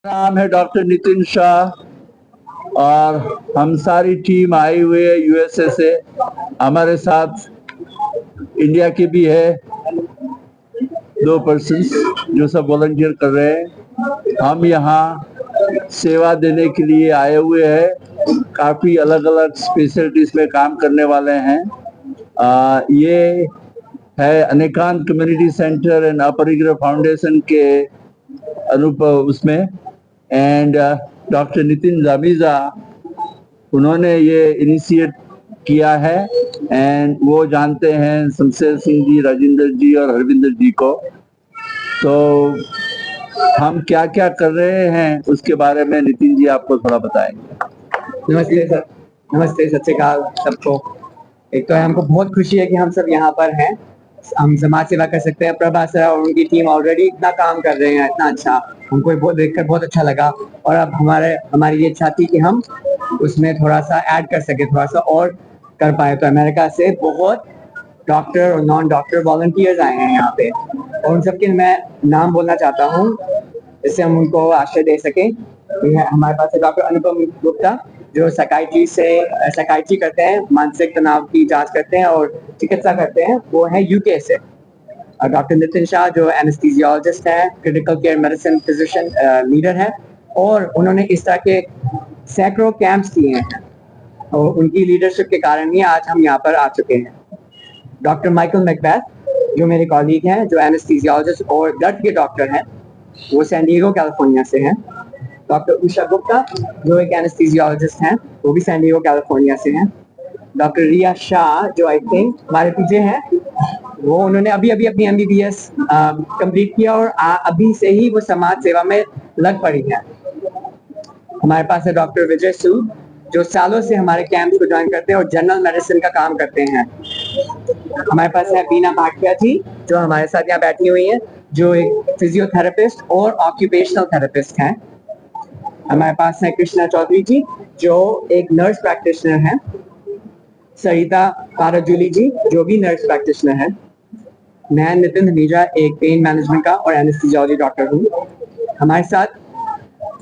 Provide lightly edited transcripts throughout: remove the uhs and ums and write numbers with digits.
नाम है डॉक्टर नितिन शाह और हम सारी टीम आई हुई है यूएसए से। हमारे साथ इंडिया के भी है 2 पर्सन्स जो सब वॉलंटियर कर रहे हैं। हम यहाँ सेवा देने के लिए आए हुए हैं। काफ़ी अलग अलग स्पेशलिटीज में काम करने वाले हैं। ये है अनेकांत कम्युनिटी सेंटर एंड अपरिग्रह फाउंडेशन के उसमें एंड डॉक्टर नितिन जामीजा उन्होंने ये इनिशिएट किया है एंड वो जानते हैं शमशेर सिंह जी, राजेंद्र जी और हरविंदर जी को। तो हम क्या क्या कर रहे हैं उसके बारे में नितिन जी आपको थोड़ा बताएंगे। नमस्ते सर। नमस्ते, सत श्री अकाल सबको। एक तो हमको बहुत खुशी है कि हम सब यहाँ पर हैं, हम समाज सेवा कर सकते हैं। प्रभा सर और उनकी टीम ऑलरेडी इतना काम कर रहे हैं, इतना अच्छा, हमको बहुत देखकर बहुत अच्छा लगा। और अब हमारी ये इच्छा थी कि हम उसमें थोड़ा सा ऐड कर सके, थोड़ा सा और कर पाए। तो अमेरिका से बहुत डॉक्टर और नॉन डॉक्टर वॉलंटियर्स आए हैं यहाँ पे, और उन सबके मैं नाम बोलना चाहता हूँ जिससे हम उनको आश्रय दे सकें। हमारे पास है डॉक्टर अनुपम गुप्ता, जो साइकाइट्री करते हैं, मानसिक तनाव की जांच करते हैं और चिकित्सा करते हैं, वो है यूके से। और डॉक्टर नितिन शाह जो एनेस्थीसियोलॉजिस्ट हैं, critical care medicine physician leader हैं, और उन्होंने इस तरह के सैकड़ों कैंप्स किए हैं, और उनकी लीडरशिप के कारण ही आज हम यहाँ पर आ चुके हैं। डॉक्टर माइकल मैकबेथ जो मेरे कॉलीग हैं, जो एनेस्थीसियोलॉजिस्ट और दर्द के डॉक्टर हैं, वो सैन डिएगो कैलिफोर्निया से हैं। डॉक्टर उषा गुप्ता जो एक एनेस्थीसियोलॉजिस्ट हैं, वो भी सैन डिएगो कैलिफोर्निया से हैं। डॉक्टर रिया शाह जो आई थिंक हमारे पीछे हैं, वो उन्होंने अभी अभी अपनी एमबीबीएस कंप्लीट किया और अभी से ही वो समाज सेवा में लग पड़ी है। हमारे पास है डॉक्टर विजय सूद जो सालों से हमारे कैंप को ज्वाइन करते हैं और जनरल मेडिसिन का काम करते हैं। हमारे पास है बीना भाटिया जी जो हमारे साथ यहाँ बैठी हुई है, जो एक फिजियोथेरेपिस्ट और ऑक्यूपेशनल थेरेपिस्ट हैं। हमारे पास है कृष्णा चौधरी जी जो एक नर्स प्रैक्टिशनर हैं। सरिता पाराजूली जी जो भी नर्स प्रैक्टिशनर है। मैं नितिन धमीजा एक पेन मैनेजमेंट का और एनेस्थीसियोलॉजी डॉक्टर हूँ। हमारे साथ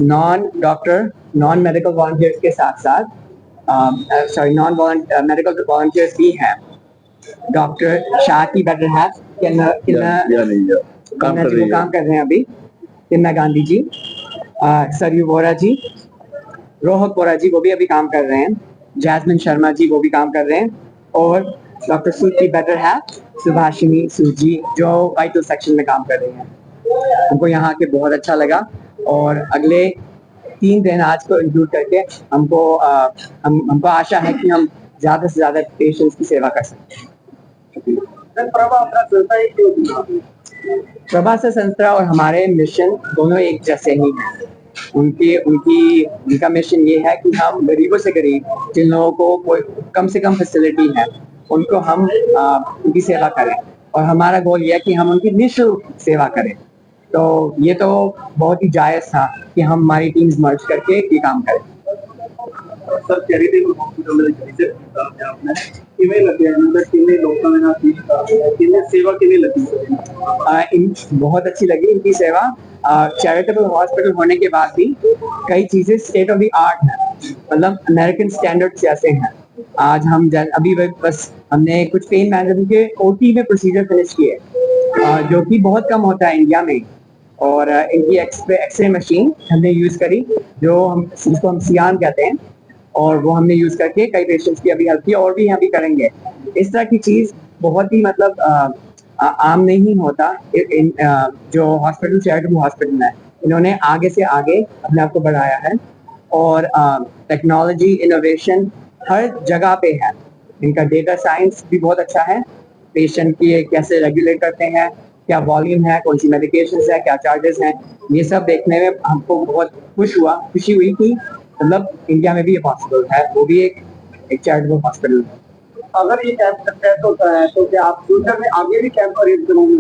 नॉन मेडिकल वॉलंटियर्स के साथ साथ नॉन मेडिकल वॉलंटियर्स भी हैं। डॉक्टर शाह की बेटर हैफ काम कर रहे हैं अभी। तिम्ना गांधी जी, सरयू वोरा जी, रोहक वोरा जी वो भी अभी काम कर रहे हैं। जैस्मिन शर्मा जी वो भी काम कर रहे हैं। और डॉक्टर सूद की बेटर हैफ सुभाषिनी सूद जी जो वाइटल सेक्शन में काम कर रही हैं। हमको यहाँ के बहुत अच्छा लगा, और अगले 3 दिन आज को इंक्लूड करके हमको आशा है कि हम ज्यादा से ज्यादा पेशेंट्स की सेवा कर सकते हैं। प्रभा से संस्था और हमारे मिशन दोनों एक जैसे ही हैं। उनका मिशन ये है कि हम गरीबों से गरीब जिन लोगों को कोई कम से कम फैसिलिटी है, उनको हम उनकी सेवा करें, और हमारा गोल ये है कि हम उनकी निःशुल्क सेवा करें। तो ये तो बहुत ही जायज था कि हम हमारी टीम्स मर्ज करके ये काम करें। सर चैरिटेबल हॉस्पिटल में विजिट किया आपने, किਵੇਂ ਲੱਗਿਆ मतलब कितने लोगों ने कितने सेवा कितनी लगी? बहुत अच्छी लगी इनकी सेवा। चैरिटेबल हॉस्पिटल होने के बाद भी कई चीजें स्टेट ऑफ द आर्ट है, मतलब अमेरिकन स्टैंडर्ड्स जैसे हैं। आज हम अभी बस हमने कुछ पेन मैनेजमेंट के ओटी में प्रोसीजर फिनिश किए, जो कि बहुत कम होता है इंडिया में। और इनकी एक्सरे मशीन हमने यूज करी, जिसको हम सियान कहते हैं, और वो हमने यूज करके कई पेशेंट्स की अभी हेल्प की, और भी अभी करेंगे। इस तरह की चीज बहुत ही मतलब आम नहीं होता। जो हॉस्पिटल चैरिटेबल हॉस्पिटल है, इन्होंने आगे से आगे अपने आप को बढ़ाया है, और टेक्नोलॉजी इनोवेशन हर जगह पे है। इनका डेटा साइंस भी बहुत अच्छा है। पेशेंट की कैसे रेगुलेट करते हैं, क्या वॉल्यूम है, कौन सी मेडिकेशन है, क्या चार्जेस हैं, ये सब देखने में हमको बहुत खुशी हुई कि मतलब इंडिया में भी ये पॉसिबल है, वो भी एक चैरिटेबल हॉस्पिटल है। अगर ये कैंप सक्सेस होता है तो क्या आप फ्यूचर में आगे भी कैंप अरेंज करोगे?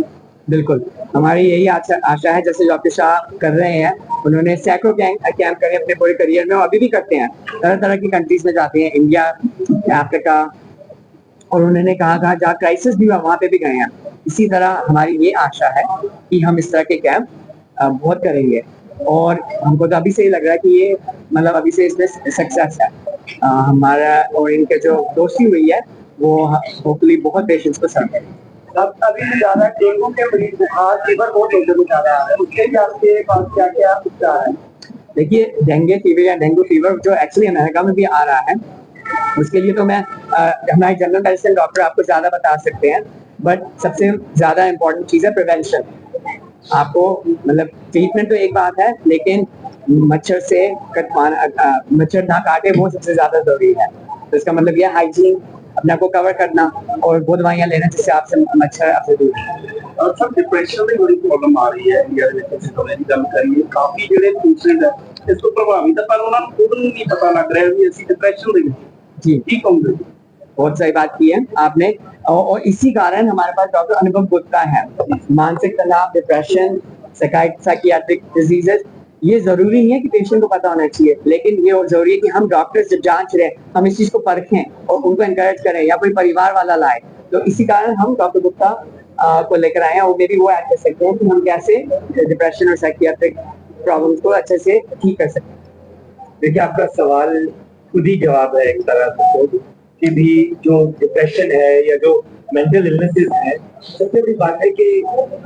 बिल्कुल, हमारी यही आशा है। जैसे डॉक्टर शाह कर रहे हैं, उन्होंने सैकड़ों कैंप करे अपने पूरे करियर में, और अभी भी करते हैं। तरह तरह की कंट्रीज में जाते हैं, इंडिया, अफ्रीका, और उन्होंने कहा जहाँ क्राइसिस भी हुआ वहाँ पे भी गए हैं। इसी तरह हमारी ये आशा है कि हम इस तरह के कैंप बहुत करेंगे। और हमको तो अभी से ही लग रहा है कि ये मतलब अभी से इसमें सक्सेस है। हमारा और इनके जो दोस्ती हुई है वो होपफुली बहुत पेशेंट्स को सर्व करेगी। अब अभी ज्यादा डेंगू के मरीज बुखार फीवर बहुत लोगों को ज्यादा आ रहा है, उसके लिए आपके पास क्या क्या उपचार है? देखिए डेंगू फीवर या डेंगू फीवर जो एक्चुअली अमेरिका में भी आ रहा है, उसके लिए तो मैं हमारे जनरल मेडिसिन डॉक्टर आपको ज्यादा बता सकते हैं, बट सबसे ज्यादा इम्पोर्टेंट चीज है प्रिवेंशन। आपको मतलब ट्रीटमेंट तो एक बात है, लेकिन मच्छर से मच्छर ना काटे वो सबसे ज्यादा जरूरी है। तो इसका मतलब ये हाइजीन, अपने आप को कवर करना और वो दवाइयाँ लेना जिससे आपसे मच्छर आपसे दूर रहे। और सब डिप्रेशन में बड़ी प्रॉब्लम आ रही है इंडिया में, जैसे तो मेरी गल करिए काफी ਜਿਹੜੇ ਪੇਸ਼ੈਂਟ ਹੈ ਇਸ ਤੋਂ ਪ੍ਰਭਾਵਿਤ ਹੈ ਪਰ ਉਹਨਾਂ ਨੂੰ ਖੁਦ ਨੂੰ ਨਹੀਂ ਪਤਾ ਲੱਗ ਰਿਹਾ ਵੀ ਅਸੀਂ डिप्रेशन ਦੇ ਵਿੱਚ जी ਕੀ ਕਹੋਗੇ? बहुत सही बात की है आपने, और इसी कारण हमारे पास डॉक्टर अनुभव गुप्ता है। मानसिक तनाव, डिप्रेशन, साइकियाट्रिक डिजीजेस, ये जरूरी नहीं है कि पेशेंट को पता होना चाहिए, लेकिन ये जरूरी है कि हम डॉक्टर्स जब जांच रहे हम इस चीज को परखें और उनको एनकरेज करें या कोई परिवार वाला लाए। तो इसी कारण हम डॉक्टर गुप्ता को लेकर आए हैं, और मे भी वो ऐड कर सकते हैं कि हम कैसे डिप्रेशन और साइकियाट्रिक प्रॉब्लम्स को अच्छे से ठीक कर सकते हैं। देखिए आपका सवाल खुद ही जवाब है एक तरह से, कि भी जो डिप्रेशन है या जो मेंटल इलनेसेस है, सबसे बड़ी बात है कि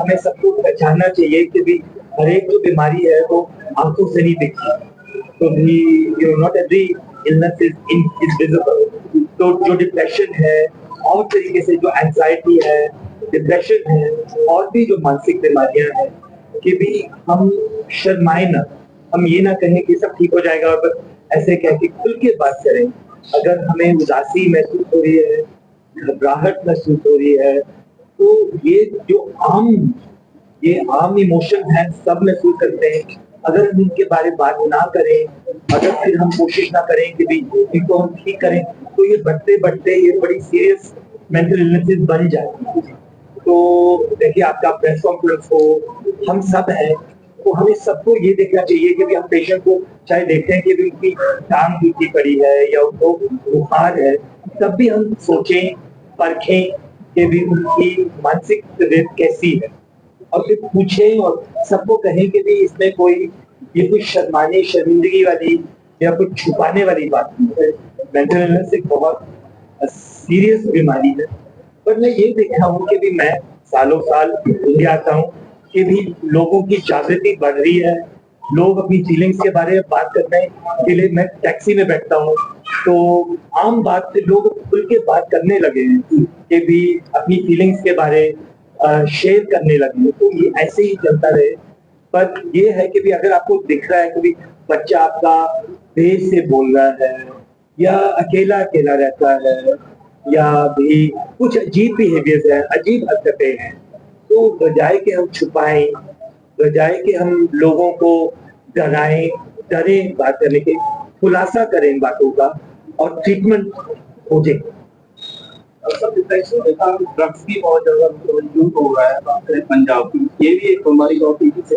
हमें सबको पहचानना चाहिए कि भी हर एक जो बीमारी है वो आंखों से नहीं दिखती। तो भी not every illness is invisible. तो जो डिप्रेशन है और तरीके से जो एंजाइटी है, डिप्रेशन है और भी जो मानसिक बीमारियां हैं, कि भी हम शर्माए ना, हम ये ना कहें कि सब ठीक हो जाएगा और बस ऐसे कह के खुल के बात करें। अगर हमें उदासी महसूस हो रही है, घबराहट महसूस हो रही है, तो ये आम इमोशन है, सब महसूस करते हैं। अगर हम इनके बारे में बात ना करें, अगर फिर हम कोशिश ना करें कि भी इनको हम ठीक करें, तो ये बढ़ते बढ़ते ये बड़ी सीरियस मेंटल इलनेसेस बन जाती है। तो देखिए आपका प्रेस कॉन्फ्रेंस हो, हम सब हैं, तो हमें सबको ये देखना चाहिए कि भी हम पेशेंट को चाहे देखें कि भी उनकी टांग टूटी पड़ी है या उनको बुखार है, तब भी हम सोचें, परखें कि भी उनकी मानसिक तबीयत कैसी है, और फिर पूछें और सबको कहें कि भी इसमें ये कोई शर्मिंदगी वाली या कुछ छुपाने वाली बात नहीं है। मेंटल इलनेस एक बहुत सीरियस बीमारी है। पर मैं ये देखा हूँ कि भी मैं सालों साल इंडिया आता हूँ कि भी लोगों की जागृति बढ़ रही है। लोग अपनी फीलिंग्स के बारे में बात करने के लिए, मैं टैक्सी में बैठता हूँ तो आम बात से लोग खुल के बात करने लगे हैं कि भी अपनी फीलिंग्स के बारे शेयर करने लगे हैं। तो ये ऐसे ही चलता रहे। पर ये है कि भी अगर आपको दिख रहा है कि भी बच्चा आपका देर से बोल रहा है या अकेला अकेला रहता है या भी कुछ अजीब बिहेवियर्स है, अजीब हरकतें हैं, तो बजाय कि हम छुपाएं, बजाय कि हम लोगों को डरें बात करने के, खुलासा करें बातों का और ट्रीटमेंट खोजें। ड्रग्स की बहुत ज्यादा यूज हो रहा है पंजाब में, ये भी एक हमारी बहुत तेजी से।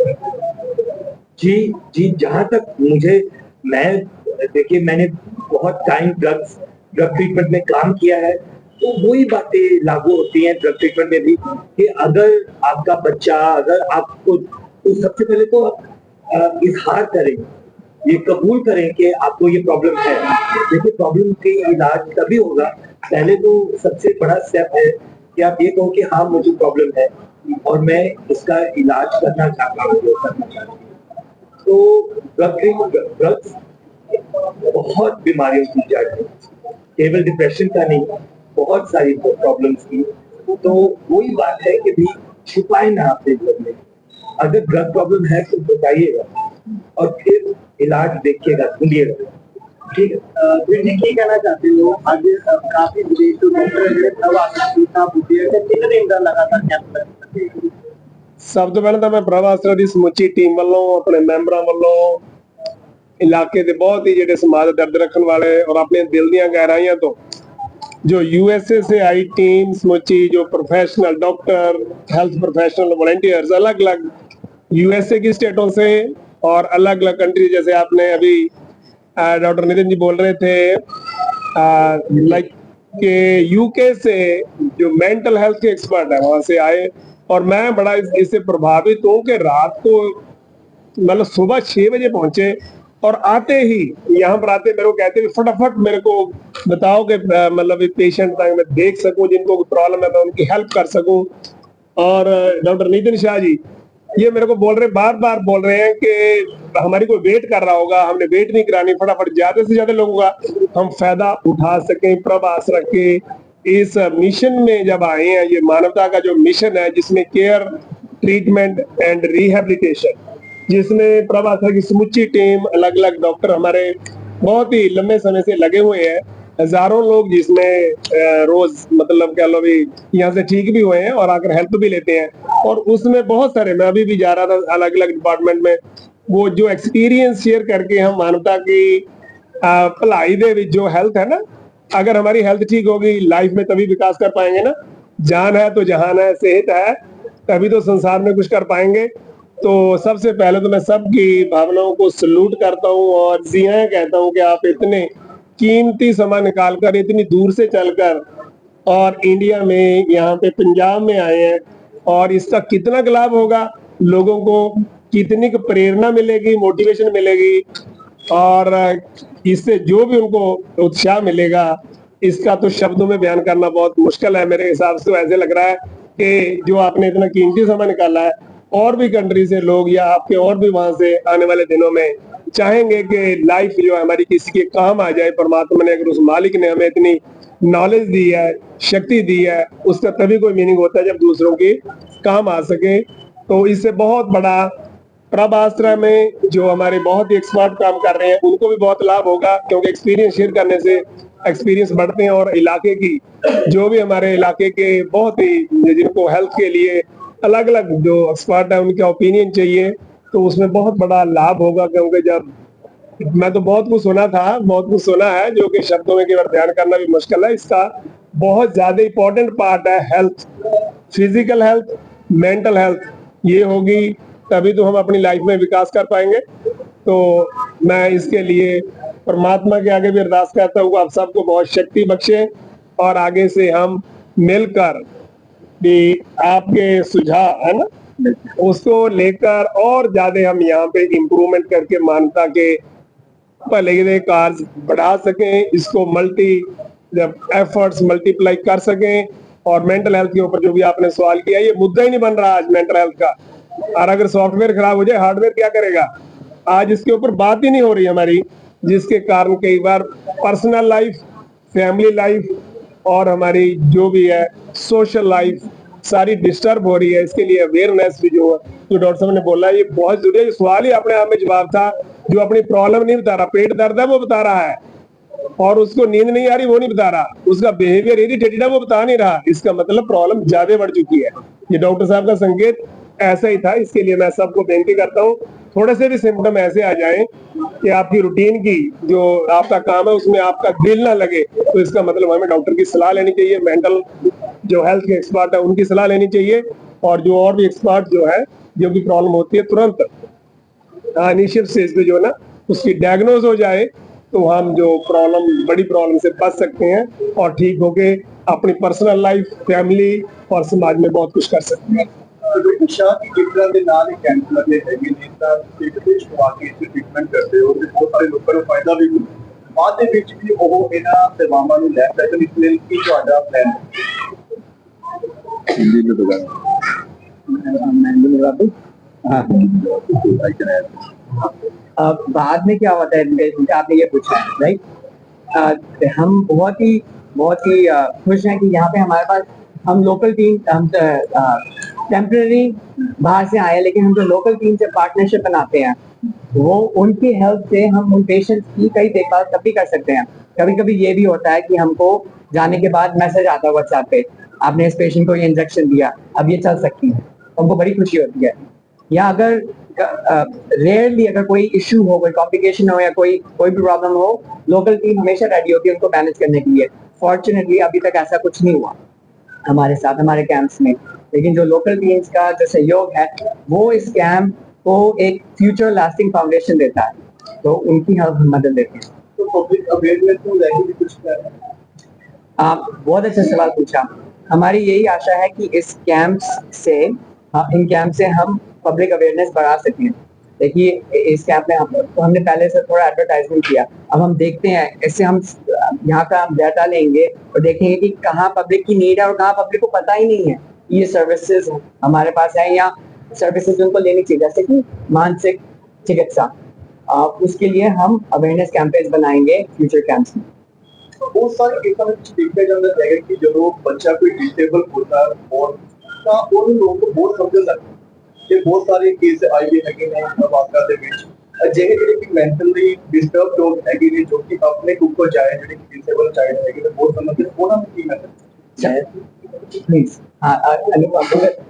जी जहां तक देखिए मैंने बहुत टाइम ड्रग ट्रीटमेंट में काम किया है, तो वही बातें लागू होती हैं ड्रग ट्रीटमेंट में भी, कि अगर आपका बच्चा, अगर आपको, तो सबसे पहले तो आप इजहार करें, ये कबूल करें कि आपको ये प्रॉब्लम है। देखिए प्रॉब्लम का इलाज तभी होगा, पहले तो सबसे बड़ा स्टेप है कि आप ये कहो कि हाँ मुझे प्रॉब्लम है और मैं इसका इलाज करना चाहता हूँ। तो ड्रग्स बहुत बीमारियों की जड़ है, केवल डिप्रेशन का नहीं, बहुत सारी प्रॉब्लम्स की। तो वही बात है कि भी छुपाए ना अपने घर में, अगर ड्रग प्रॉब्लम है तो बताइएगा और फिर इलाज देखिएगा, सुनिएगा। ठीक है, फिर क्या कहना चाहते हो? आज काफी विदेशी कितने दिन का लगातार कैंप? ਸਭ ਤੋਂ ਪਹਿਲਾਂ ਤਾਂ ਮੈਂ ਪ੍ਰਭ ਆਸਰਾ ਦੀ ਸਮੁੱਚੀ ਟੀਮ ਵੱਲੋਂ, ਆਪਣੇ ਮੈਂਬਰਾਂ ਵੱਲੋਂ, ਇਲਾਕੇ ਦੇ ਬਹੁਤ ਹੀ ਜਿਹੜੇ ਸਮਾਜ ਦਰਦ ਰੱਖਣ ਵਾਲੇ ਔਰ ਆਪਣੇ ਦਿਲ ਦੀਆਂ ਗਹਿਰਾਈਆਂ ਤੋਂ जो यूएसए से आई टीम समूची, जो professional doctor, health professional, volunteers अलग अलग यूएसए की स्टेटों से और अलग अलग कंट्री, जैसे आपने अभी डॉक्टर नितिन जी बोल रहे थे लाइक के यूके से जो मेंटल हेल्थ के एक्सपर्ट है वहां से आए, और मैं बड़ा इससे प्रभावित हूँ कि रात को मतलब सुबह 6 बजे पहुंचे और आते ही यहाँ पर आते मेरे को कहते कि फटाफट मेरे को बताओ कि मतलब पेशेंट तक मैं देख सकूं, जिनको प्रॉब्लम है मैं उनकी हेल्प कर सकूं। और डॉक्टर नितिन शाह जी ये मेरे को बोल रहे, बार बार बोल रहे हैं कि हमारी कोई वेट कर रहा होगा, हमने वेट नहीं करानी, फटाफट ज्यादा से ज्यादा लोगों का हम फायदा उठा सकें। प्रभास रख के इस मिशन में जब आए हैं, ये मानवता का जो मिशन है जिसमें केयर, ट्रीटमेंट एंड रिहेबिलिटेशन, जिसमें प्रभास की समूची टीम, अलग अलग डॉक्टर हमारे बहुत ही लंबे समय से लगे हुए हैं, हजारों लोग जिसमें रोज मतलब कह लो भी यहाँ से ठीक भी हुए हैं और आकर हेल्प भी लेते हैं। और उसमें बहुत सारे, मैं अभी भी जा रहा था अलग अलग डिपार्टमेंट में, वो जो एक्सपीरियंस शेयर करके हम मानवता की भलाई दे विच जो हेल्थ है ना, अगर हमारी हेल्थ ठीक होगी लाइफ में तभी विकास कर पाएंगे ना। जान है तो जहान है, सेहत है तभी तो संसार में कुछ कर पाएंगे। तो सबसे पहले तो मैं सबकी भावनाओं को सल्यूट करता हूँ और जी हाँ कहता हूँ कि आप इतने कीमती समय निकालकर इतनी दूर से चलकर और इंडिया में यहाँ पे पंजाब में आए हैं, और इसका कितना लाभ होगा लोगों को, कितनी प्रेरणा मिलेगी, मोटिवेशन मिलेगी, और इससे जो भी उनको उत्साह मिलेगा इसका तो शब्दों में बयान करना बहुत मुश्किल है। मेरे हिसाब से तो ऐसे लग रहा है कि जो आपने इतना कीमती समय निकाला है, और भी कंट्री से लोग या आपके और भी वहां से आने वाले दिनों में चाहेंगे कि लाइफ जो है हमारी किसी के काम आ जाए। परमात्मा ने, अगर उस मालिक ने हमें इतनी नॉलेज दी है, शक्ति दी है, उसका तभी कोई मीनिंग होता है जब दूसरों के काम आ सके। तो इससे बहुत बड़ा प्रभास्त्र में जो हमारे बहुत ही एक्सपर्ट काम कर रहे हैं उनको भी बहुत लाभ होगा, क्योंकि एक्सपीरियंस शेयर करने से एक्सपीरियंस बढ़ते हैं। और इलाके की जो भी हमारे इलाके के बहुत ही जिनको हेल्थ के लिए अलग अलग जो एक्सपर्ट है उनका ओपिनियन चाहिए, तो उसमें बहुत बड़ा लाभ होगा। क्योंकि जब मैं तो बहुत कुछ सुना था, बहुत कुछ सुना है जो कि शब्दों में केवल ध्यान करना भी मुश्किल है। इसका बहुत ज्यादा इंपॉर्टेंट पार्ट है health, physical health, mental health. ये होगी तभी तो हम अपनी लाइफ में विकास कर पाएंगे। तो मैं इसके लिए परमात्मा के आगे भी अरदास करता हूँ आप सबको बहुत शक्ति बख्शे, और आगे से हम मिलकर भी आपके सुझाव है ना उसको लेकर और ज्यादा हम यहाँ पे इम्प्रूवमेंट करके मानवता के भले के कार्य बढ़ा सकें, इसको मल्टी एफर्ट्स मल्टीप्लाई कर सकें। और मेंटल हेल्थ के ऊपर जो भी आपने सवाल किया, ये मुद्दा ही नहीं बन रहा आज मेंटल हेल्थ का। और अगर सॉफ्टवेयर खराब हो जाए हार्डवेयर क्या करेगा, आज इसके ऊपर बात ही नहीं हो रही हमारी, जिसके कारण कई बार पर्सनल लाइफ, फैमिली लाइफ और हमारी जो भी है सोशल लाइफ सारी डिस्टर्ब हो रही है। इसके लिए अवेयरनेस भी जो डॉक्टर साहब ने बोला ये बहुत जरूरी है। सवाल ही अपने आप में जवाब था। जो अपनी प्रॉब्लम नहीं बता रहा, पेट दर्द है वो बता रहा है, और उसको नींद नहीं आ रही वो नहीं बता रहा, उसका बिहेवियर इरिटेटेड है वो बता नहीं रहा, इसका मतलब प्रॉब्लम ज्यादा बढ़ चुकी है। ये डॉक्टर साहब का संकेत ऐसा ही था। इसके लिए मैं सबको बेनती करता हूँ, थोड़े से भी सिम्टम ऐसे आ जाएं कि आपकी रूटीन की जो आपका काम है उसमें आपका दिल ना लगे, तो इसका मतलब हमें डॉक्टर की सलाह लेनी चाहिए, मेंटल जो हेल्थ के एक्सपर्ट है उनकी सलाह लेनी चाहिए, और जो और भी एक्सपर्ट जो है जो भी प्रॉब्लम होती है तुरंत इनिशियल स्टेज पे जो है ना उसकी डायग्नोज हो जाए, तो हम जो प्रॉब्लम, बड़ी प्रॉब्लम से बच सकते हैं और ठीक होके अपनी पर्सनल लाइफ, फैमिली और समाज में बहुत कुछ कर सकते हैं। डॉक्टर शाह की जिस तरह के नाल कैंप लगे है ट्रीटमेंट करते हो ਤੇ ਬਹੁਤ ਸਾਰੇ ਲੋਕਾਂ ਨੂੰ ਫਾਇਦਾ ਵੀ ਬਾਅਦ ਦੇ ਵਿੱਚ ਵੀ ਉਹ ਇਹਨਾਂ ਸੇਵਾਵਾਂ ਨੂੰ ਲੈ ਸਕਣ, ਇਸ ਲਈ ਕੀ ਤੁਹਾਡਾ ਪਲਾਨ ਹੈ? हिंदी में बाद में क्या होता है, आपने ये पूछा है राइट। हम बहुत ही खुश हैं कि यहाँ पे हमारे पास हम लोकल टीम, हम टेम्पररी बाहर से आए, लेकिन हम जो लोकल टीम से पार्टनरशिप बनाते हैं वो उनकी हेल्प से हम उन पेशेंट्स की कई देखभाल तब भी कर सकते हैं। कभी कभी ये भी होता है कि हमको जाने के बाद मैसेज आता है व्हाट्सएप पे, आपने इस पेशेंट को ये इंजेक्शन दिया, अब ये चल सकती है, हमको बड़ी खुशी होती है। या अगर रेयरली अगर कोई इश्यू हो, कोई कॉम्प्लिकेशन हो या कोई भी प्रॉब्लम हो, लोकल टीम हमेशा रेडी होती है उनको मैनेज करने के लिए। फॉर्चुनेटली अभी तक ऐसा कुछ नहीं हुआ हमारे साथ, हमारे कैंप्स में, लेकिन जो लोकल टीम्स का जो सहयोग है वो इस कैंप को एक फ्यूचर लास्टिंग फाउंडेशन देता है, तो उनकी हम मदद देते हैं। तो पब्लिक अवेयरनेस को लेकर भी कुछ कर रहे हैं? आप बहुत अच्छा सवाल पूछा। हमारी यही आशा है कि इस कैंप से इन कैंप से हम पब्लिक अवेयरनेस बढ़ा सकें। देखिए इस कैंप में हमने पहले से थोड़ा एडवर्टाइजमेंट किया, अब हम देखते हैं इससे हम यहाँ का डाटा लेंगे और देखेंगे कि कहाँ पब्लिक की नीड है और कहाँ पब्लिक को पता ही नहीं है ये सर्विसेज हमारे पास है या सर्विसेज उनको लेनी चाहिए, जैसे कि मानसिक चिकित्सा। उसके लिए हम अवेयरनेस कैंपेन्स बनाएंगे फ्यूचर कैंप्स में। बहुत सारे केस में देखने जाता है कि जो बच्चा कोई डिसेबल होता है और का उन लोगों को बहुत समझ लगता है कि बहुत सारे केस आए हैं कि नहीं वाकया ਦੇ ਵਿੱਚ ਅਜਿਹੇ ਜਿਹੜੇ ਕਿ ਮੈਂਟਲੀ ਡਿਸਟਰਬ ਲੋਕ ਹੈਗੇ ਨੇ ਜੋ ਕਿ ਆਪਣੇ ਉੱਪਰ ਜਾਏ ਜਿਹੜੇ ਡਿਸੇਬਲ ਚਾਈਲਡ ਹੈਗੇ ਨੇ ਬਹੁਤ ਸਮਝਦੇ ਉਹਨਾਂ ਨੂੰ ਕੀ ਮੈਸੇज प्लीज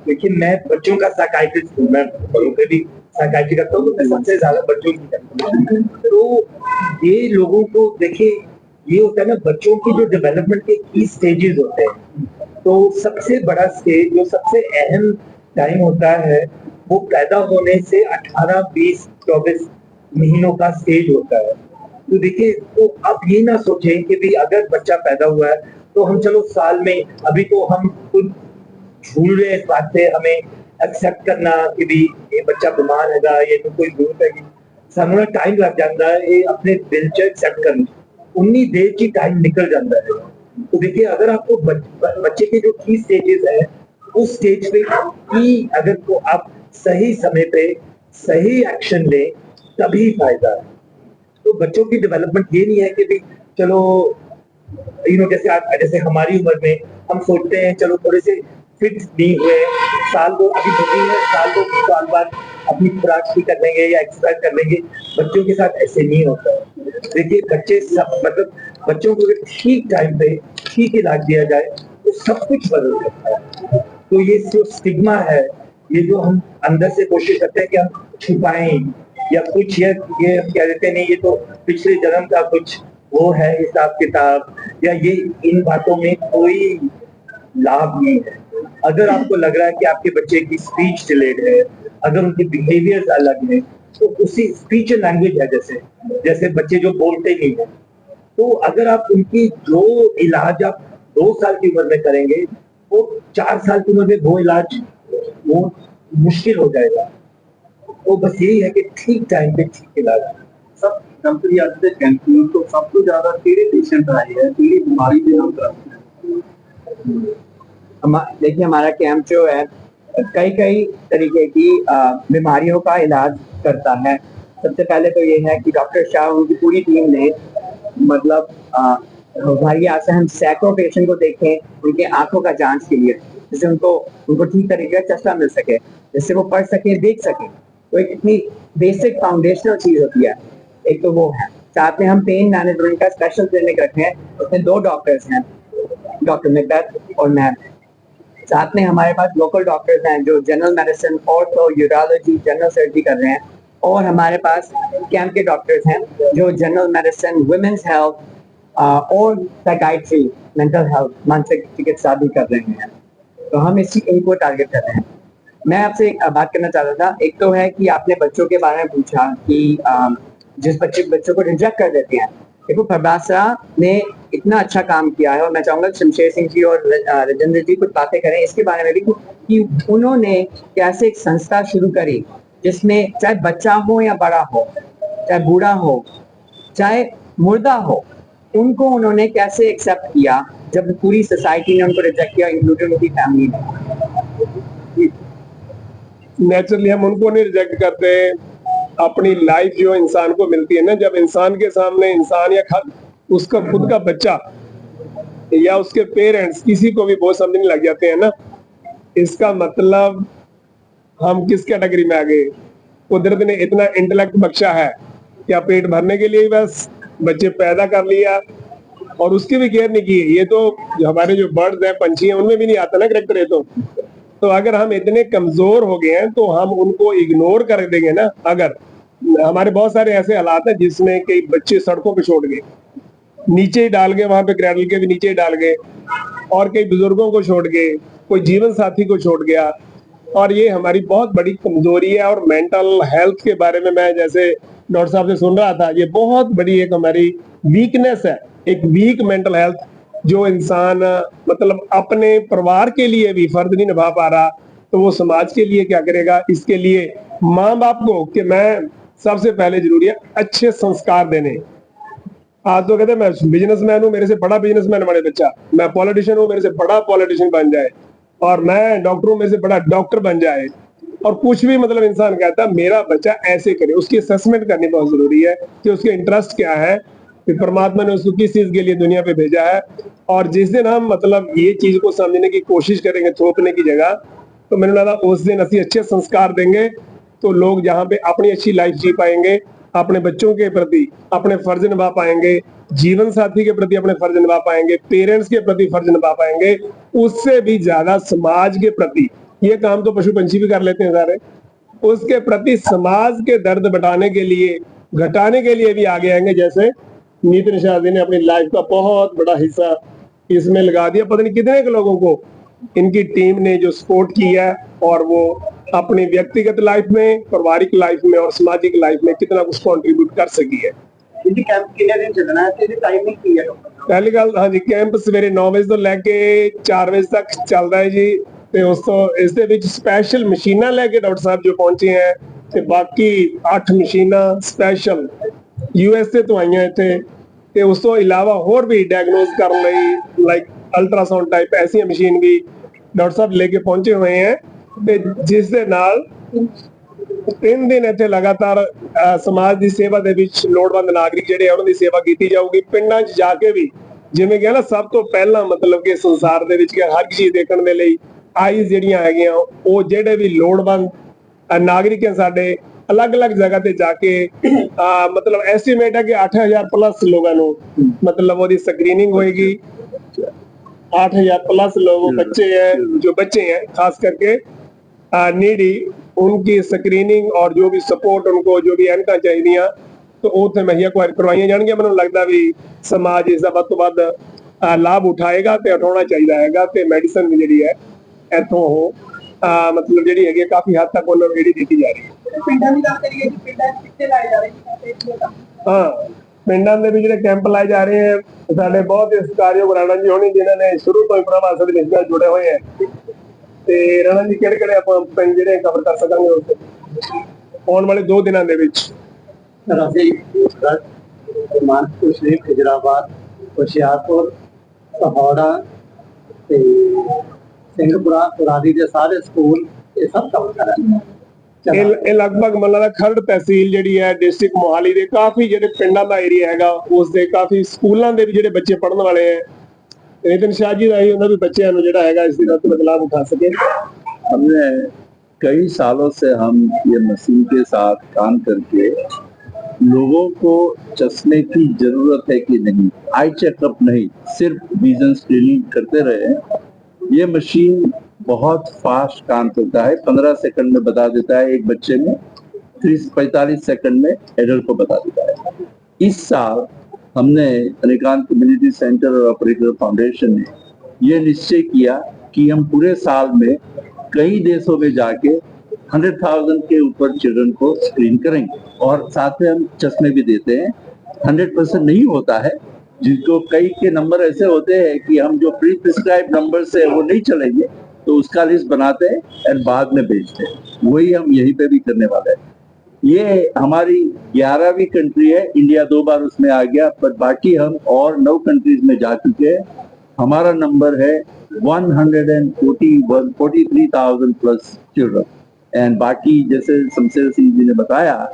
देखिए मैं बच्चों का साइकाइट्रिस्ट हूँ, मैं बड़ों के भी साइकाइट्री करता हूँ तो मैं सबसे ज्यादा बच्चों की करता हूँ। तो ये लोगों को देखिए ये होता है ना बच्चों की जो डेवलपमेंट के की स्टेजेस होते हैं, तो सबसे बड़ा स्टेज जो सबसे अहम टाइम होता है वो पैदा होने से 18, 20, 24 महीनों का स्टेज होता है। तो देखिए तो आप ये ना सोचें कि भी अगर बच्चा पैदा हुआ है तो हम चलो साल में अभी तो हम खुद झूल रहे इस बात से हमें एक्सेप्ट करना कि भी ये बच्चा बीमार हैगा ये तो कोई जरूरत है सामने टाइम लग जाता है ये अपने दिल से एक्सेप्ट करने उन्नी देर की टाइम निकल जाता है। तो देखिए अगर आपको बच्चे के जो की स्टेजेस है उस स्टेज पे की अगर तो आप सही समय पे सही एक्शन ले तभी फायदा है। तो बच्चों की डेवलपमेंट ये नहीं है कि भी चलो जैसे हमारी उम्र में हम सोचते हैं चलो थोड़े से फिट नहीं हुए साल दो अभी बची है साल 2 साल बाद अपनी खुराक भी कर लेंगे या एक्सरसाइज कर लेंगे, बच्चों के साथ ऐसे नहीं होता है। देखिए बच्चे सब मतलब बच्चों को अगर ठीक टाइम पे ठीक इलाज दिया जाए तो सब कुछ बदल सकता है। तो ये जो स्टिग्मा है ये जो हम अंदर से कोशिश करते हैं कि हम छुपाएं या कुछ ये कह देते नहीं ये तो पिछले जन्म का कुछ वो है हिसाब किताब या ये इन बातों में कोई लाभ नहीं है। अगर आपको लग रहा है कि आपके बच्चे की स्पीच डिलेड है अगर उनके बिहेवियर्स अलग है तो उसी स्पीच लैंग्वेज है जैसे बच्चे जो बोलते नहीं है तो अगर आप उनकी जो इलाज आप 2 साल की उम्र में करेंगे वो 4 साल की उम्र में वो इलाज वो मुश्किल हो जाएगा। तो बस यही है कि ठीक टाइम पे ठीक इलाज सब कंपनी आते कैंटीन तो सबसे ज्यादा केड़े पेशेंट आए हैं केड़ी बीमारी ਦੇ ਨਾਲ देखिए हमारा कैंप जो है कई तरीके की बीमारियों का इलाज करता है। सबसे पहले तो ये है कि डॉक्टर शाह उनकी पूरी टीम ने मतलब हमारे यहाँ से हम सैकड़ों पेशेंट को देखें उनके आंखों का जांच के लिए जिससे उनको ठीक तरीके का चश्मा मिल सके जिससे वो पढ़ सके देख सके। तो एक इतनी बेसिक फाउंडेशनल चीज होती है, एक तो वो है। साथ में हम पेन मैनेजमेंट का स्पेशल क्लिनिक रखे हैं, उसमें 2 डॉक्टर्स हैं, डॉक्टर मिकदाद और मैं। साथ में हमारे पास लोकल डॉक्टर्स हैं जो general medicine ortho urology general surgery कर रहे हैं और हमारे पास कैंप के डॉक्टर्स हैं जो जनरल मेडिसिन वुमेन्स हेल्थ और साइकाइट्री मेंटल हेल्थ मानसिक चिकित्सा भी कर रहे हैं। तो हम इनको टारगेट कर रहे हैं। मैं आपसे एक बात करना चाहता था, एक तो है कि आपने बच्चों के बारे में पूछा कि जिस बच्चों को रिजेक्ट कर देते हैं। देखो प्रभासरा ने इतना अच्छा काम किया है और मैं चाहूंगा शमशेर सिंह जी और राजेंद्र जी कुछ बातें करें इसके बारे में भी कि उन्होंने कैसे एक संस्था शुरू करी जिसमें चाहे बच्चा हो या बड़ा हो, चाहे बूढ़ा हो, चाहे मुर्दा हो, उनको उन्होंने कैसे एक्सेप्ट किया जब पूरी सोसाइटी ने उनको रिजेक्ट किया इंक्लूडिंग उनकी फैमिली ने। नेचुरली हम उनको नहीं रिजेक्ट करते। अपनी लाइफ जो इंसान को मिलती है ना, जब इंसान के सामने इंसान या उसका खुद का बच्चा या उसके पेरेंट्स किसी को भी बहुत समझने लग जाते हैं ना, इसका मतलब हम किस कैटेगरी में आ गए। कुदरत ने इतना इंटेलेक्ट बख्शा है क्या पेट भरने के लिए ही बस बच्चे पैदा कर लिया और उसकी भी केयर नहीं की। ये तो जो हमारे जो बर्ड्स हैं पंछी हैं उनमें भी नहीं आता ना करेक्टर। तो अगर हम इतने कमजोर हो गए हैं तो हम उनको इग्नोर कर देंगे ना। अगर हमारे बहुत सारे ऐसे हालात हैं जिसमें कई बच्चे सड़कों पे छोड़ गए, नीचे ही डाल गए, वहां पे क्रैडल के भी नीचे ही डाल गए, और कई बुजुर्गों को छोड़ गए, कोई जीवन साथी को छोड़ गया। और ये हमारी बहुत बड़ी कमजोरी है। और मेंटल हेल्थ के बारे में मैं जैसे डॉक्टर साहब से सुन रहा था, ये बहुत बड़ी एक हमारी वीकनेस है, एक वीक मेंटल हेल्थ जो इंसान मतलब अपने परिवार के लिए भी फर्ज नहीं निभा पा रहा, तो वो समाज के लिए क्या करेगा। इसके लिए माँ बाप को कि मैं सबसे पहले जरूरी है अच्छे संस्कार देने। आज तो कहते हैं मैं बिजनेसमैन हूँ, मेरे से बड़ा बिजनेसमैन बने बच्चा, मैं पॉलिटिशियन हूँ, मेरे से बड़ा पॉलिटिशियन बन जाए, और मैं डॉक्टर हूँ, मेरे से बड़ा डॉक्टर बन जाए, और कुछ भी मतलब इंसान कहता है मेरा बच्चा ऐसे करे। उसकी असेसमेंट करनी बहुत जरूरी है कि उसके इंटरेस्ट क्या है, कि परमात्मा ने उसको किस चीज के लिए दुनिया पे भेजा है। और जिस दिन हम मतलब ये चीज को समझने की कोशिश करेंगे थोपने की जगह, तो मैंने लगा उस दिन असली अच्छे संस्कार देंगे तो लोग जहाँ पे अपनी अच्छी लाइफ जी पाएंगे, अपने बच्चों के प्रति अपने फर्ज निभा पाएंगे, जीवन साथी के प्रति अपने फर्ज निभा पाएंगे, पेरेंट्स के प्रति फर्ज निभा पाएंगे, उससे भी ज्यादा समाज के प्रति। ये काम तो पशु पंछी भी कर लेते हैं सारे, उसके प्रति समाज के दर्द घटाने के लिए भी आगे आएंगे। जैसे नितिन शाह जी ने अपनी लाइफ का बहुत बड़ा हिस्सा इसमें लगा दिया, पता नहीं कितने के लोगों को इनकी टीम ने जो सपोर्ट किया है, और वो अपनी व्यक्तिगत लाइफ में, पारिवारिक लाइफ में और सामाजिक लाइफ में कितना कुछ कंट्रीब्यूट कर सकी है। जी कैंप कितने दिन चलना है, तेरी टाइमिंग की है डॉक्टर? पहली गल हाँ जी, कैंप सवेरे 9 ਵਜੇ ਤੋਂ ਲੈ ਕੇ 4 ਵਜੇ ਤੱਕ ਚੱਲਦਾ ਹੈ ਜੀ। ਤੇ ਉਸ ਤੋਂ ਇਸ ਦੇ ਵਿੱਚ ਸਪੈਸ਼ਲ ਮਸ਼ੀਨਾਂ ਲੈ ਕੇ ਡਾਕਟਰ ਸਾਹਿਬ ਜੋ ਪਹੁੰਚੇ ਹੈ, ਤੇ ਬਾਕੀ 8 ਮਸ਼ੀਨਾਂ ਸਪੈਸ਼ਲ USA ਤੋਂ ਆਈਆਂ ਇੱਥੇ। ਤੇ ਉਸ ਤੋਂ ਇਲਾਵਾ ਹੋਰ ਵੀ ਡਾਇਗਨੋਸ ਕਰਨ ਲਈ ਲਾਈਕ ਅਲਟਰਾਸਾਊਂਡ ਟਾਈਪ ਐਸੀਆਂ ਮਸ਼ੀਨ ਵੀ ਡਾਕਟਰ ਸਾਹਿਬ ਲੈ ਕੇ ਪਹੁੰਚੇ ਹੋਏ ਹੈ। ਤੇ ਜਿਸ ਦੇ ਨਾਲ 3 ਦਿਨ ਇੱਥੇ ਲਗਾਤਾਰ ਸਮਾਜ ਦੀ ਸੇਵਾ ਦੇ ਵਿੱਚ ਲੋੜਵੰਦ ਨਾਗਰਿਕ ਜਿਹੜੇ ਆ ਉਹਨਾਂ ਦੀ ਸੇਵਾ ਕੀਤੀ ਜਾਊਗੀ। ਪਿੰਡਾਂ 'ਚ ਜਾ ਕੇ ਵੀ ਜਿਵੇਂ ਕਿ ਨਾ ਸਭ ਤੋਂ ਪਹਿਲਾਂ ਮਤਲਬ ਕਿ ਸੰਸਾਰ ਦੇ ਵਿੱਚ ਹਰ ਚੀਜ਼ ਦੇਖਣ ਦੇ ਲਈ ਆਈਜ਼ ਜਿਹੜੀਆਂ ਹੈਗੀਆਂ, ਉਹ ਜਿਹੜੇ ਵੀ ਲੋੜਵੰਦ ਨਾਗਰਿਕ ਹੈ ਸਾਡੇ ਅਲੱਗ-ਅਲੱਗ ਜਗ੍ਹਾ ਤੇ ਜਾ ਕੇ मतलब एस्टिमेट है कि 8000 प्लस लोगों ਨੂੰ मतलब ਉਹਦੀ ਸਕਰੀਨਿੰग होएगी। 8000 प्लस लोग बच्चे हैं, जो बच्चे हैं खास करके नीडी, उनकी स्क्रीनिंग और जो भी सपोर्ट उनको जो भी एनका चाहिए तो उत्थे मुहैया करवाई जाएंगी। मैंने लगता भी समाज इसका ਵੱਧ ਤੋਂ ਵੱਧ लाभ उठाएगा ਤੇ ਉਠਾਉਣਾ ਚਾਹੀਦਾ ਹੈਗਾ। ਤੇ ਮੈਡੀਸਨ ਵੀ ਜਿਹੜੀ ਹੈ ਇੱਥੋਂ मतलब ਜਿਹੜੀ ਹੈਗੀ ਕਾਫੀ ਹੱਦ ਤੱਕ ਉਹਨਾਂ ਨੂੰ ਜਿਹੜੀ ਦਿੱਤੀ ਜਾ ਰਹੀ ਹੈ। ਪਿੰਡਾਂ ਦੀ ਗੱਲ ਕਰੀਏ ਕਿ ਪਿੰਡਾਂ 'ਚ ਕਿੱਥੇ ਲਾਏ ਜਾ ਰਹੇ ਨੇ? ਹਾਂ, ਪਿੰਡਾਂ ਦੇ ਵਿੱਚ ਜਿਹੜੇ ਕੈਂਪ ਲਾਏ ਜਾ ਰਹੇ ਹੈ, ਸਾਡੇ ਬਹੁਤ ਹੀ ਸਤਿਕਾਰਯੋਗ ਰਾਣਾ ਜੀ ਹੋਣੀ ਜਿਨ੍ਹਾਂ ਨੇ ਸ਼ੁਰੂ ਤੋਂ ਹੀ ਪ੍ਰਭਾਸ ਦੇ ਵਿੱਚ ਜੁੜੇ ਹੋਏ ਹੈ। ਤੇ ਰਾਣਾ ਜੀ ਕਿਹੜੇ ਆਪਾਂ ਪਿੰਡ ਜਿਹੜੇ ਕਵਰ ਕਰ ਸਕਾਂਗੇ ਉਸ ਆਉਣ ਵਾਲੇ 2 ਦਿਨਾਂ ਦੇ ਵਿੱਚ? ਸਰ ਅਸੀਂ ਮਾਨਸਪੁਰ ਸ਼ਰੀਫ, ਖਿਜਰਾਬਾਦ, ਹੁਸ਼ਿਆਰਪੁਰ, ਸਹੌੜਾ ਤੇ ਸਿੰਘਪੁਰਾ, ਪੁਰਾਣੀ ਦੇ ਸਾਰੇ ਸਕੂਲ ਇਹ ਸਭ ਕਵਰ ਕਰਾਂਗੇ। ਇਹ ਲਗਭਗ ਮੈਨੂੰ ਲੱਗਦਾ ਖਰੜ ਤਹਿਸੀਲ ਜਿਹੜੀ ਹੈ ਡਿਸਟ੍ਰਿਕਟ ਮੋਹਾਲੀ ਦੇ ਕਾਫੀ ਜਿਹੜੇ ਪਿੰਡਾਂ ਦਾ ਏਰੀਆ ਹੈਗਾ, ਉਸ ਦੇ ਕਾਫੀ ਸਕੂਲਾਂ ਦੇ ਵੀ ਜਿਹੜੇ ਬੱਚੇ ਪੜ੍ਹਨ ਵਾਲੇ ਹੈ। नितिन शाह जी का ही ਉਹਨਾਂ ਵੀ ਬੱਚਿਆਂ ਨੂੰ ਜਿਹੜਾ ਹੈਗਾ ਇਸ ਦਾ ਲਾਭ उठा सके। हमने कई सालों से हम ये मशीन के साथ काम करके लोगों को चश्मे की जरूरत है कि नहीं, आई चेकअप नहीं, सिर्फ विजन स्क्रीनिंग करते रहे। ये मशीन बहुत फास्ट काम करता है, 15 सेकंड में बता देता है एक बच्चे में, 30-45 सेकंड में एडल्ट को बता देता है। इस साल हमने अनेकांत कम्युनिटी सेंटर और ऑपरेटर फाउंडेशन ने ये निश्चय किया कि हम पूरे साल में कई देशों में जाके 100,000 के ऊपर चिल्ड्रन को स्क्रीन करेंगे, और साथ में हम चश्मे भी देते हैं। 100% नहीं होता है, जिनको कई के नंबर ऐसे होते हैं कि हम जो प्री प्रिस्क्राइब नंबर से वो नहीं चलेंगे, तो उसका लिस्ट बनाते हैं और बाद में भेजते हैं। वही हम यहीं पे भी करने वाले हैं। ये हमारी 11वीं कंट्री है, इंडिया 2 बार उसमें आ गया, पर बाकी हम और 9 कंट्रीज में जा चुके हैं। हमारा नंबर है 143,000 प्लस चिल्ड्रन। एंड बाकी जैसे शमशेर सिंह जी ने बताया,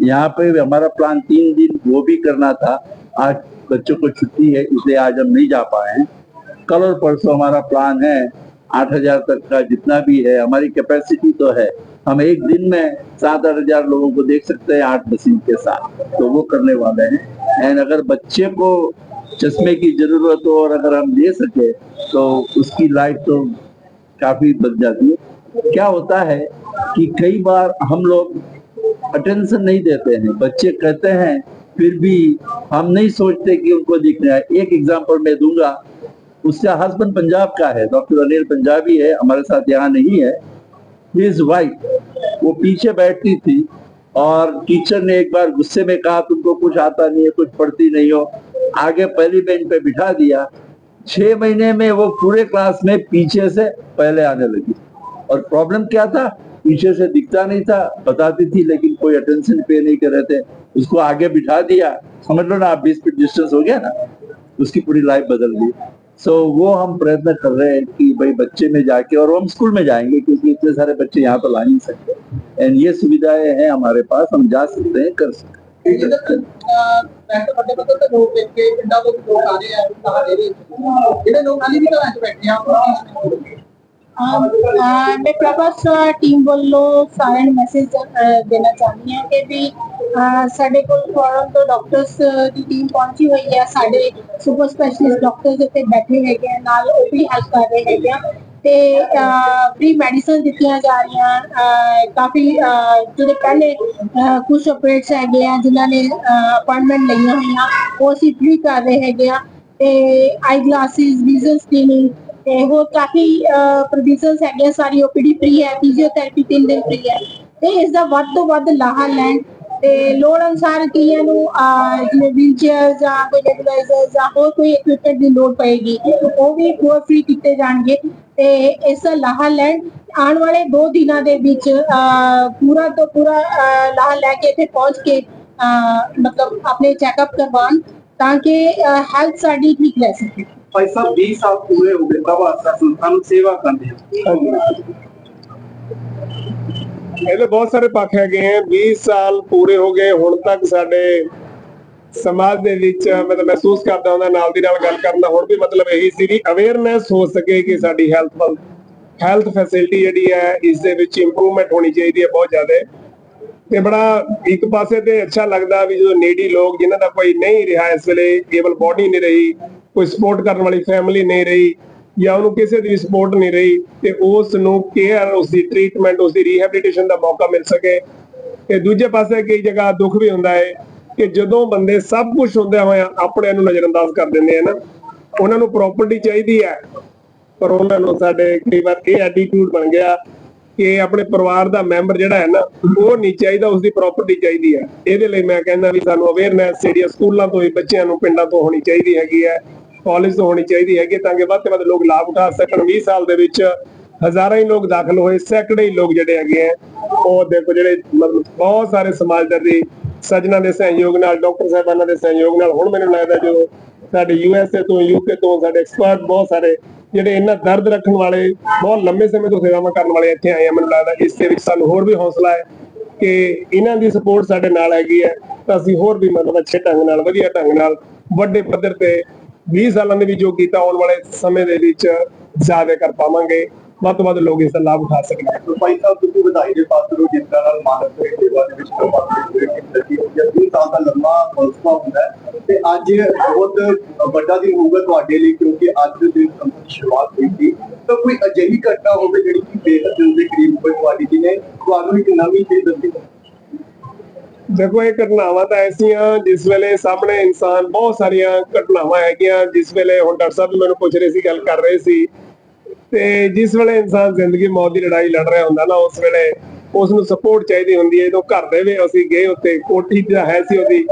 यहाँ पे हमारा प्लान 3 दिन वो भी करना था। आज बच्चों को छुट्टी है इसलिए आज हम नहीं जा पाए हैं। कल और परसों हमारा प्लान है 8,000 तक का जितना भी है, हमारी कैपेसिटी तो है, हम एक दिन में 7-8 हजार लोगों को देख सकते हैं 8 मशीन के साथ, तो वो करने वाले हैं। एंड अगर बच्चे को चश्मे की जरूरत हो और अगर हम दे सके तो उसकी लाइफ तो काफी बच जाती है। क्या होता है कि कई बार हम लोग अटेंशन नहीं देते हैं, बच्चे कहते हैं फिर भी हम नहीं सोचते कि उनको दिखना है। एक एग्जाम्पल मैं दूंगा, उसका हस्बैंड पंजाब का है, डॉक्टर अनिल पंजाबी है, हमारे साथ यहाँ नहीं है। हिज वाइफ वो पीछे बैठती थी और टीचर ने एक बार गुस्से में कहा तुमको कुछ आता नहीं है, कुछ पढ़ती नहीं हो, आगे पहली बेंच पे बिठा दिया। 6 महीने में वो पूरे क्लास में पीछे से पहले आने लगी। और प्रॉब्लम क्या था, पीछे से दिखता नहीं था, बताती थी लेकिन कोई अटेंशन पे नहीं कर रहे थे, उसको आगे बिठा दिया, समझ लो ना आप 20 फीट डिस्टेंस हो गया ना, उसकी पूरी लाइफ बदल गई। सो वो हम प्रयत्न कर रहे हैं कि भाई बच्चे में जाके, और हम स्कूल में जाएंगे क्योंकि इतने सारे बच्चे यहाँ तो ला नहीं सकते, एंड ये सुविधाएं हैं हमारे पास, हम जा सकते हैं, कर सकते हैं। मैं प्रभास टीम ਵੱਲੋਂ ਸਾਰਿਆਂ ਨੂੰ ਮੈਸੇਜ ਦੇਣਾ ਚਾਹੁੰਦੀ ਹਾਂ ਕਿ ਵੀ ਸਾਡੇ ਕੋਲ ਫੋਰਨ ਤੋਂ ਡਾਕਟਰਸ ਦੀ ਟੀਮ ਪਹੁੰਚੀ ਹੋਈ ਹੈ, ਸਾਡੇ ਸੁਪਰ ਸਪੈਸ਼ਲਿਸਟ ਡਾਕਟਰਸ ਇੱਥੇ ਬੈਠੇ ਹੈਗੇ ਆ, ਨਾਲ ਉਹ ਵੀ ਹੈਲਪ ਕਰ ਰਹੇ ਹੈਗੇ ਆ ਤੇ ਫ੍ਰੀ ਮੈਡੀਸਨ ਦਿੱਤੀਆਂ ਜਾ ਰਹੀਆਂ। ਕਾਫੀ ਜਿਹੜੇ ਪਹਿਲੇ ਕੁਝ ਆਪਰੇਟਸ ਹੈਗੇ ਆ ਜਿਨ੍ਹਾਂ ਨੇ ਅਪਾਇੰਟਮੈਂਟ ਲਈਆਂ ਹੋਈਆਂ ਉਹ ਅਸੀਂ ਫ੍ਰੀ ਕਰ ਰਹੇ ਹੈਗੇ ਆ ਤੇ ਆਈ ਗਲਾਸਿਸ, ਵਿਜ਼ਨ ਸਕ੍ਰੀਨਿੰਗ ਤੇ ਹੋਰ ਕਾਫੀ ਪ੍ਰੋਵੀਜ਼ਨਸ ਹੈਗੀਆਂ। ਸਾਰੀ ਓਪੀਡੀ ਫ੍ਰੀ ਹੈ, ਫਿਜ਼ੀਓਥੈਰੇਪੀ 3 ਦਿਨ ਫ੍ਰੀ ਹੈ ਤੇ ਇਸ ਦਾ ਵੱਧ ਤੋਂ ਵੱਧ ਲਾਹਾ ਲੈਣ ਤੇ ਲੋੜ ਅਨੁਸਾਰ ਕਈਆਂ ਨੂੰ ਜਿਵੇਂ ਵੀਲਚੇਅਰ ਜਾਂ ਕੋਈ ਨੈਬੂਲਾਈਜ਼ਰ ਜਾਂ ਹੋਰ ਕੋਈ ਇਕਵਿਪਮੈਂਟ ਦੀ ਲੋੜ ਪਏਗੀ ਉਹ ਵੀ ਹੋਰ ਫ੍ਰੀ ਕੀਤੇ ਜਾਣਗੇ ਤੇ ਇਸ ਦਾ ਲਾਹਾ ਲੈਣ। ਆਉਣ ਵਾਲੇ 2 ਦਿਨਾਂ ਦੇ ਵਿੱਚ ਪੂਰਾ ਤੋਂ ਪੂਰਾ ਲਾਹਾ ਲੈ ਕੇ ਇੱਥੇ ਪਹੁੰਚ ਕੇ ਮਤਲਬ ਆਪਣੇ ਚੈੱਕਅਪ ਕਰਵਾਉਣ ਤਾਂ ਕਿ ਹੈਲਥ ਸਾਡੀ ਠੀਕ ਰਹਿ ਸਕੇ। भाई साहब 20 साल पूरे हो गए प्रभास संस्थान सेवा करने ਇਹਦੇ ਬਹੁਤ ਸਾਰੇ ਪੱਖ ਹੈਗੇ ਆ। 20 ਸਾਲ ਪੂਰੇ ਹੋ ਗਏ, ਹੁਣ ਤੱਕ ਸਾਡੇ ਸਮਾਜ ਦੇ ਵਿੱਚ ਮਤਲਬ ਮਹਿਸੂਸ ਕਰਦਾ ਹੁੰਦਾ ਨਾਲ ਦੀ ਨਾਲ ਗੱਲ ਕਰਨ ਦਾ ਹੁਣ ਵੀ ਮਤਲਬ ਇਹੀ ਸੀ ਵੀ ਅਵੇਅਰਨੈਸ ਹੋ ਸਕੇ ਕਿ ਸਾਡੀ ਹੈਲਥ ਫੈਸਿਲਿਟੀ ਜਿਹੜੀ ਹੈ ਇਸ ਦੇ ਵਿੱਚ ਇੰਪਰੂਵਮੈਂਟ ਹੋਣੀ ਚਾਹੀਦੀ ਹੈ ਬਹੁਤ ਜ਼ਿਆਦਾ। ਤੇ ਬੜਾ ਇੱਕ ਪਾਸੇ ਤੇ ਅੱਛਾ ਲੱਗਦਾ ਵੀ ਜਦੋਂ ਨੀਡੀ ਲੋਕ ਜਿਨ੍ਹਾਂ ਦਾ ਕੋਈ ਨਹੀਂ ਰਿਹਾ ਇਸ ਵੇਲੇ, ਕੇਵਲ ਬੋਡੀ ਨਹੀਂ ਰਹੀ, ਕੋਈ ਸਪੋਰਟ ਕਰਨ ਵਾਲੀ ਫੈਮਿਲੀ ਨਹੀਂ ਰਹੀ ਜਾਂ ਉਹਨੂੰ ਕਿਸੇ ਦੀ ਸਪੋਰਟ ਨਹੀਂ ਰਹੀ ਤੇ ਉਸ ਨੂੰ ਕੇਅਰ, ਉਸ ਦੀ ਟ੍ਰੀਟਮੈਂਟ, ਉਸ ਦੀ ਰੀਹੈਬਿਲਿਟੇਸ਼ਨ ਦਾ ਮੌਕਾ ਮਿਲ ਸਕੇ। ਤੇ ਦੂਜੇ ਪਾਸੇ ਕਈ ਜਗ੍ਹਾ ਦੁੱਖ ਵੀ ਹੁੰਦਾ ਹੈ ਕਿ ਜਦੋਂ ਬੰਦੇ ਸਭ ਕੁਝ ਹੁੰਦਿਆਂ ਹੋਇਆ ਆਪਣੇ ਨੂੰ ਨਜ਼ਰਅੰਦਾਜ਼ ਕਰ ਦਿੰਦੇ ਆ ਨਾ, ਉਹਨਾਂ ਨੂੰ ਪ੍ਰੋਪਰਟੀ ਚਾਹੀਦੀ ਹੈ ਪਰ ਉਹਨਾਂ ਨੂੰ ਸਾਡੇ ਕਈ ਵਾਰ ਇਹ ਐਟੀਟਿਊਡ ਬਣ ਗਿਆ ਕਿ ਆਪਣੇ ਪਰਿਵਾਰ ਦਾ ਮੈਂਬਰ ਜਿਹੜਾ ਹੈ ਨਾ ਉਹ ਨਹੀਂ ਚਾਹੀਦਾ, ਉਸ ਦੀ ਪ੍ਰੋਪਰਟੀ ਚਾਹੀਦੀ ਹੈ। ਇਹਦੇ ਲਈ ਮੈਂ ਕਹਿੰਦਾ ਵੀ ਸਾਨੂੰ ਅਵੇਅਰਨੈਸ ਜਿਹੜੀ ਸਕੂਲਾਂ ਤੋਂ ਹੀ ਬੱਚਿਆਂ ਨੂੰ, ਪਿੰਡਾਂ ਤੋਂ ਹੋਣੀ ਚਾਹੀਦੀ ਹੈਗੀ ਹੈ, ਕਾਲਜ ਤੋਂ ਹੋਣੀ ਚਾਹੀਦੀ ਹੈਗੀ ਤਾਂ ਕਿ ਵੱਧ ਤੋਂ ਵੱਧ ਲੋਕ ਲਾਭ ਉਠਾ ਸਕਣ। 20 ਸਾਲ ਦੇ ਵਿੱਚ ਹਜ਼ਾਰਾਂ ਹੀ ਲੋਕ ਦਾਖਲ ਹੋਏ, ਸੈਂਕੜੇ ਹੀ ਲੋਕ ਜਿਹੜੇ ਹੈਗੇ ਆ ਉਹ ਦੇਖੋ ਜਿਹੜੇ ਮਤਲਬ ਬਹੁਤ ਸਾਰੇ ਸਮਾਜਦਾਰੀ ਸੱਜਣਾਂ ਦੇ ਸਹਿਯੋਗ ਨਾਲ, ਡਾਕਟਰ ਸਾਹਿਬਾਨਾਂ ਦੇ ਸਹਿਯੋਗ ਨਾਲ, ਹੁਣ ਮੈਨੂੰ ਲੱਗਦਾ ਜੋ ਸਾਡੇ USA ਤੋਂ, UK ਤੋਂ ਸਾਡੇ ਐਕਸਪਰਟ ਬਹੁਤ ਸਾਰੇ ਜਿਹੜੇ ਇਹਨਾਂ ਦਰਦ ਰੱਖਣ ਵਾਲੇ, ਬਹੁਤ ਲੰਮੇ ਸਮੇਂ ਤੋਂ ਸੇਵਾਵਾਂ ਕਰਨ ਵਾਲੇ ਇੱਥੇ ਆਏ ਆ। ਮੈਨੂੰ ਲੱਗਦਾ ਇਸ ਦੇ ਵਿੱਚ ਸਾਨੂੰ ਹੋਰ ਵੀ ਹੌਸਲਾ ਹੈ ਕਿ ਇਹਨਾਂ ਦੀ ਸਪੋਰਟ ਸਾਡੇ ਨਾਲ ਹੈਗੀ ਹੈ ਤਾਂ ਅਸੀਂ ਹੋਰ ਵੀ ਮਤਲਬ ਅੱਛੇ ਢੰਗ ਨਾਲ, ਵਧੀਆ ਢੰਗ ਨਾਲ, ਵੱਡੇ ਪੱਧਰ ਤੇ 20 ਸਾਲਾਂ ਦੇ ਵਿੱਚ ਜੋ ਕੀਤਾ ਆਉਣ ਵਾਲੇ ਸਮੇਂ ਦੇ ਵਿੱਚ ਜ਼ਿਆਦਾ ਕਰ ਪਾਵਾਂਗੇ, ਵੱਧ ਤੋਂ ਵੱਧ ਲੋਕ ਇਸ ਦਾ ਲਾਭ ਉਠਾ ਸਕਣ। ਭਾਈ ਸਾਹਿਬ ਤੁਸੀਂ ਵਧਾਈ ਦੇ ਪਾਤਰ ਹੋ ਜਿਸ ਤਰ੍ਹਾਂ ਮਾਨਵ ਸੇਵਾ ਦੇ ਵਿੱਚ ਪ੍ਰਭਾਸ ਸਾਲ ਦਾ ਲੰਮਾ ਫਲਸਫਾ ਹੁੰਦਾ ਹੈ ਤੇ ਅੱਜ ਬਹੁਤ ਵੱਡਾ ਦਿਨ ਹੋਊਗਾ ਤੁਹਾਡੇ ਲਈ ਕਿਉਂਕਿ ਅੱਜ ਦੇ ਦਿਨ ਦੀ ਸ਼ੁਰੂਆਤ ਹੋਈ ਸੀ। ਤਾਂ ਕੋਈ ਅਜਿਹੀ ਘਟਨਾ ਹੋਵੇ ਜਿਹੜੀ ਕਿ ਬੇਹੱਦ ਦਿਲ ਦੇ ਕਰੀਬ ਹੋਵੇ ਤੁਹਾਡੀ, ਜਿਹਨੇ ਤੁਹਾਨੂੰ ਇੱਕ ਨਵੀਂ ਚੀਜ਼ ਦੱਸੀ? ਦੇਖੋ ਇਹ ਘਟਨਾਵਾਂ ਤਾਂ ਐਸੀਆਂ ਜਿਸ ਵੇਲੇ ਸਾਹਮਣੇ ਇਨਸਾਨ, ਬਹੁਤ ਸਾਰੀਆਂ ਘਟਨਾਵਾਂ ਹੈਗੀਆਂ ਜਿਸ ਵੇਲੇ, ਹੁਣ ਡਾਕਟਰ ਸਾਹਿਬ ਮੈਨੂੰ ਪੁੱਛ ਰਹੇ ਸੀ, ਗੱਲ ਕਰ ਰਹੇ ਸੀ, ਤੇ ਜਿਸ ਵੇਲੇ ਇਨਸਾਨ ਜ਼ਿੰਦਗੀ ਮੌਤ ਦੀ ਲੜਾਈ ਲੜ ਰਿਹਾ ਹੁੰਦਾ ਨਾ ਉਸ ਵੇਲੇ ਉਸ ਨੂੰ ਸਪੋਰਟ ਚਾਹੀਦੀ ਹੁੰਦੀ ਹੈ। ਜਦੋਂ ਘਰ ਦੇ ਵਿੱਚ ਅਸੀਂ ਗਏ ਉੱਤੇ, ਕੋਠੀ ਤਾਂ ਹੈ ਸੀ ਉਹਦੀ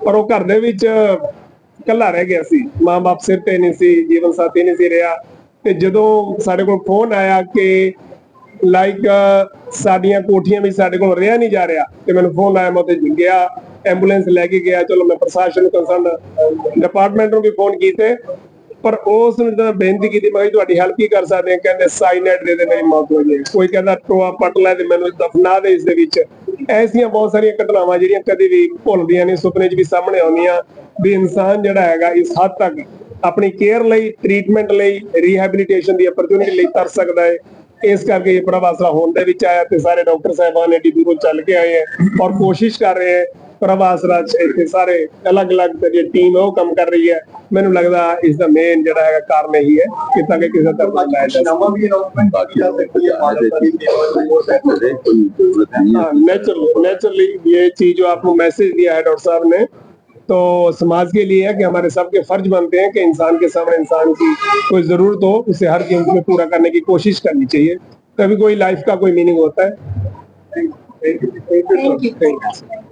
ਪਰ ਉਹ ਘਰ ਦੇ ਵਿੱਚ ਇਕੱਲਾ ਰਹਿ ਗਿਆ ਸੀ, ਮਾਂ-ਬਾਪ ਸਿਰ ਤੇ ਨਹੀਂ ਸੀ, ਜੀਵਨ ਸਾਥੀ ਨਹੀਂ ਸੀ ਰਿਹਾ। ਤੇ ਜਦੋਂ ਸਾਡੇ ਕੋਲ ਫੋਨ ਆਇਆ ਕਿ ਲਾਈਕ ਸਾਡੀਆਂ ਕੋਠੀਆਂ ਵਿੱਚ ਸਾਡੇ ਕੋਲ ਰਿਹਾ ਨਹੀਂ ਜਾ ਰਿਹਾ ਤੇ ਮੈਨੂੰ ਫੋਨ ਆਇਆ, ਮੈਂ ਉੱਥੇ ਗਿਆ, ਐਂਬੂਲੈਂਸ ਲੈ ਕੇ ਗਿਆ। ਚਲੋ ਮੈਂ ਪ੍ਰਸ਼ਾਸਨ, ਕੰਸਰਨ ਡਿਪਾਰਟਮੈਂਟ ਨੂੰ ਵੀ ਫੋਨ ਕੀਤੇ ਪਰ ਉਸ ਨੂੰ ਤਾਂ ਬੇਨਤੀ ਕੀਤੀ, ਮੈਂ ਤੁਹਾਡੀ ਹੈਲਪ ਕੀ ਕਰ ਸਕਦੇ ਹਾਂ? ਕਹਿੰਦੇ ਸਾਈਨਾਈਡ ਦੇ ਦੇ ਮੇਰੀ ਮੌਤ ਹੋ ਜਾਏ, ਕੋਈ ਕਹਿੰਦਾ ਟੋਆ ਪੱਟ ਲੈ ਤੇ ਮੈਨੂੰ ਦਫਨਾ ਦੇ ਇਸ ਦੇ ਵਿੱਚ। ਐਸੀਆਂ ਬਹੁਤ ਸਾਰੀਆਂ ਘਟਨਾਵਾਂ ਜਿਹੜੀਆਂ ਕਦੇ ਵੀ ਭੁੱਲਦੀਆਂ ਨਹੀਂ, ਸੁਪਨੇ 'ਚ ਵੀ ਸਾਹਮਣੇ ਆਉਂਦੀਆਂ ਵੀ ਇਨਸਾਨ ਜਿਹੜਾ ਹੈਗਾ ਇਸ ਹੱਦ ਤੱਕ ਆਪਣੀ ਕੇਅਰ ਲਈ, ਟ੍ਰੀਟਮੈਂਟ ਲਈ, ਰੀਹੈਬਿਲਿਟੇਸ਼ਨ ਦੀ ਅਪਰਚੂਨਿਟੀ ਲਈ ਤਰ ਸਕਦਾ ਹੈ। ਇਸ ਕਰਕੇ ਇਹ ਪ੍ਰਭਾਸ ਹੋਣ ਦੇ ਵਿੱਚ ਆਇਆ ਤੇ ਸਾਰੇ ਡਾਕਟਰ ਸਾਹਿਬਾਨ ਏਡੀ ਦੂਰੋਂ ਚੱਲ ਕੇ ਆਏ ਹੈ ਔਰ ਕੋਸ਼ਿਸ਼ ਕਰ ਰਹੇ ਹੈ। ਪ੍ਰਭਾਸ ਰਾਜ ਇੱਥੇ ਸਾਰੇ ਅਲੱਗ-ਅਲੱਗ ਜਿਹੜੀ ਟੀਮ ਹੈ ਉਹ ਕੰਮ ਕਰ ਰਹੀ ਹੈ। ਮੈਨੂੰ ਲੱਗਦਾ ਇਸ ਦਾ ਮੇਨ ਜਿਹੜਾ ਹੈਗਾ ਕਾਰਨ ਇਹੀ ਹੈ ਕਿ ਤਾਂ ਕਿ ਕਿਸੇ ਤਰ੍ਹਾਂ ਦਾ ਲਾਇਆ ਜਾ ਸਕੇ। ਨਵਾਂ ਵੀ ਅਨਾਉਂਸਮੈਂਟ ਬਾਕੀ ਆ ਸਕਦੀ है नेचुरली ये चीज जो आपको मैसेज दिया है डॉक्टर साहब ने तो समाज के लिए है कि हमारे सबके फर्ज बनते हैं कि इंसान के सामने इंसान की कोई जरूरत हो उसे हर कीमत में पूरा करने की कोशिश करनी चाहिए, तभी कोई लाइफ का कोई मीनिंग होता है। Thank you.